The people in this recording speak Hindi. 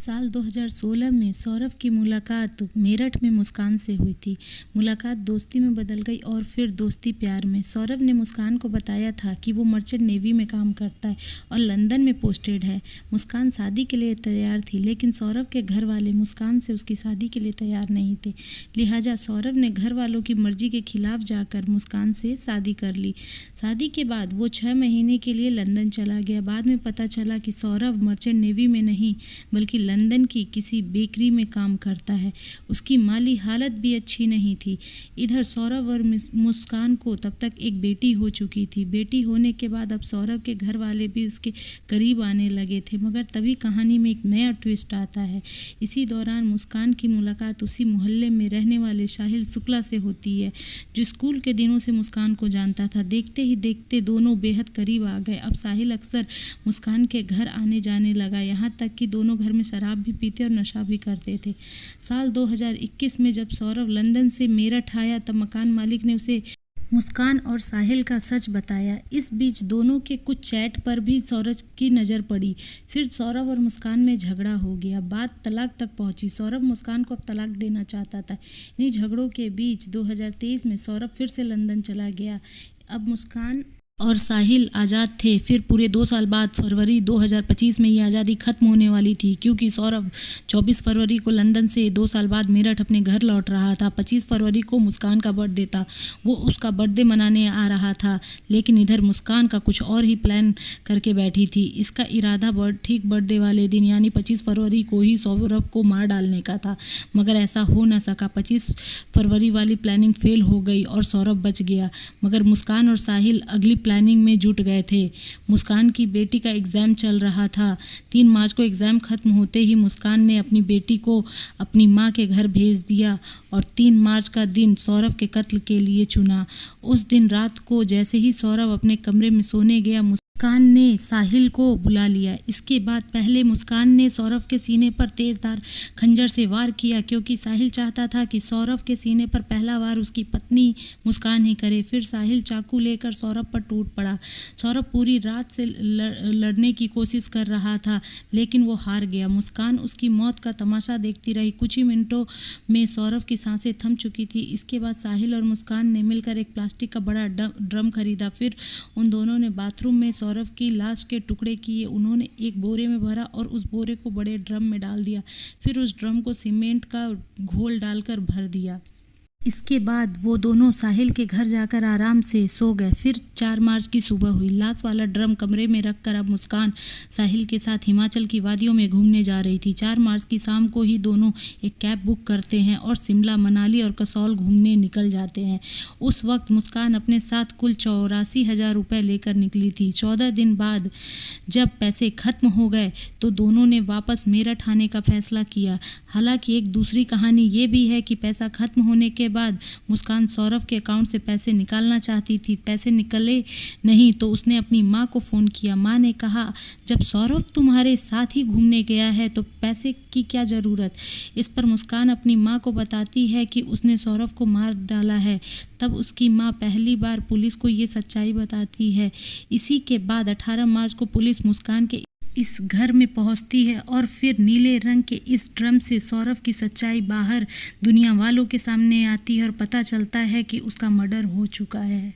साल 2016 में सौरभ की मुलाकात मेरठ में मुस्कान से हुई थी। मुलाकात दोस्ती में बदल गई और फिर दोस्ती प्यार में। सौरभ ने मुस्कान को बताया था कि वो मर्चेंट नेवी में काम करता है और लंदन में पोस्टेड है। मुस्कान शादी के लिए तैयार थी, लेकिन सौरभ के घर वाले मुस्कान से उसकी शादी के लिए तैयार नहीं थे। लिहाजा सौरभ ने घर वालों की मर्जी के खिलाफ जाकर मुस्कान से शादी कर ली। शादी के बाद वो 6 महीने के लिए लंदन चला गया। बाद में पता चला कि सौरभ मर्चेंट नेवी में नहीं बल्कि लंदन की किसी बेकरी में काम करता है। उसकी माली हालत भी अच्छी नहीं थी। इधर सौरभ और मुस्कान को तब तक एक बेटी हो चुकी थी। बेटी होने के बाद अब सौरभ के घर वाले भी उसके करीब आने लगे थे, मगर तभी कहानी में एक नया ट्विस्ट आता है। इसी दौरान मुस्कान की मुलाकात उसी मोहल्ले में रहने वाले साहिल शुक्ला से होती है, जो स्कूल के दिनों से मुस्कान को जानता था। देखते ही देखते दोनों बेहद करीब आ गए। अब साहिल अक्सर मुस्कान के घर आने जाने लगा, यहाँ तक कि दोनों घर में शराब भी पीते और नशा भी करते थे। साल 2021 में जब सौरभ लंदन से मेरठ आया, तब मकान मालिक ने उसे मुस्कान और साहिल का सच बताया। इस बीच दोनों के कुछ चैट पर भी सौरभ की नज़र पड़ी। फिर सौरभ और मुस्कान में झगड़ा हो गया। बात तलाक तक पहुंची। सौरभ मुस्कान को अब तलाक देना चाहता था। इन्हीं झगड़ों के बीच 2023 में सौरभ फिर से लंदन चला गया। अब मुस्कान और साहिल आज़ाद थे। फिर पूरे 2 साल बाद फरवरी 2025 में ये आज़ादी खत्म होने वाली थी, क्योंकि सौरभ 24 फरवरी को लंदन से 2 साल बाद मेरठ अपने घर लौट रहा था। 25 फरवरी को मुस्कान का बर्थडे था। वो उसका बर्थडे मनाने आ रहा था, लेकिन इधर मुस्कान का कुछ और ही प्लान करके बैठी थी। इसका इरादा ठीक बर्थडे वाले दिन यानी 25 फरवरी को ही सौरभ को मार डालने का था, मगर ऐसा हो न सका। 25 फरवरी वाली प्लानिंग फेल हो गई और सौरभ बच गया, मगर मुस्कान और साहिल अगली प्लानिंग में जुट गए थे। मुस्कान की बेटी का एग्ज़ाम चल रहा था। 3 मार्च को एग्ज़ाम खत्म होते ही मुस्कान ने अपनी बेटी को अपनी मां के घर भेज दिया और 3 मार्च का दिन सौरभ के कत्ल के लिए चुना। उस दिन रात को जैसे ही सौरभ अपने कमरे में सोने गया, मुस्कान ने साहिल को बुला लिया। इसके बाद पहले मुस्कान ने सौरभ के सीने पर तेजधार खंजर से वार किया, क्योंकि साहिल चाहता था कि सौरभ के सीने पर पहला वार उसकी पत्नी मुस्कान ही करे। फिर साहिल चाकू लेकर सौरभ पर टूट पड़ा। सौरभ पूरी रात से लड़ने की कोशिश कर रहा था, लेकिन वो हार गया। मुस्कान उसकी मौत का तमाशा देखती रही। कुछ ही मिनटों में सौरभ की सांसें थम चुकी थी। इसके बाद साहिल और मुस्कान ने मिलकर एक प्लास्टिक का बड़ा ड्रम खरीदा। फिर उन दोनों ने बाथरूम में सौरभ की लाश के टुकड़े किए। उन्होंने एक बोरे में भरा और उस बोरे को बड़े ड्रम में डाल दिया। फिर उस ड्रम को सीमेंट का घोल डालकर भर दिया। इसके बाद वो दोनों साहिल के घर जाकर आराम से सो गए। फिर 4 मार्च की सुबह हुई। लाश वाला ड्रम कमरे में रखकर अब मुस्कान साहिल के साथ हिमाचल की वादियों में घूमने जा रही थी। 4 मार्च की शाम को ही दोनों एक कैब बुक करते हैं और शिमला, मनाली और कसौल घूमने निकल जाते हैं। उस वक्त मुस्कान अपने साथ कुल 84,000 रुपये लेकर निकली थी। 14 दिन बाद जब पैसे खत्म हो गए तो दोनों ने वापस मेरठ आने का फैसला किया। हालांकि एक दूसरी कहानी ये भी है कि पैसा खत्म होने के बाद मुस्कान सौरभ के अकाउंट से पैसे निकालना चाहती थी। पैसे निकले नहीं तो उसने अपनी मां को फ़ोन किया। मां ने कहा, जब सौरभ तुम्हारे साथ ही घूमने गया है तो पैसे की क्या ज़रूरत। इस पर मुस्कान अपनी मां को बताती है कि उसने सौरभ को मार डाला है। तब उसकी मां पहली बार पुलिस को ये सच्चाई बताती है। इसी के बाद 18 मार्च को पुलिस मुस्कान के इस घर में पहुंचती है और फिर नीले रंग के इस ड्रम से सौरभ की सच्चाई बाहर दुनिया वालों के सामने आती है और पता चलता है कि उसका मर्डर हो चुका है।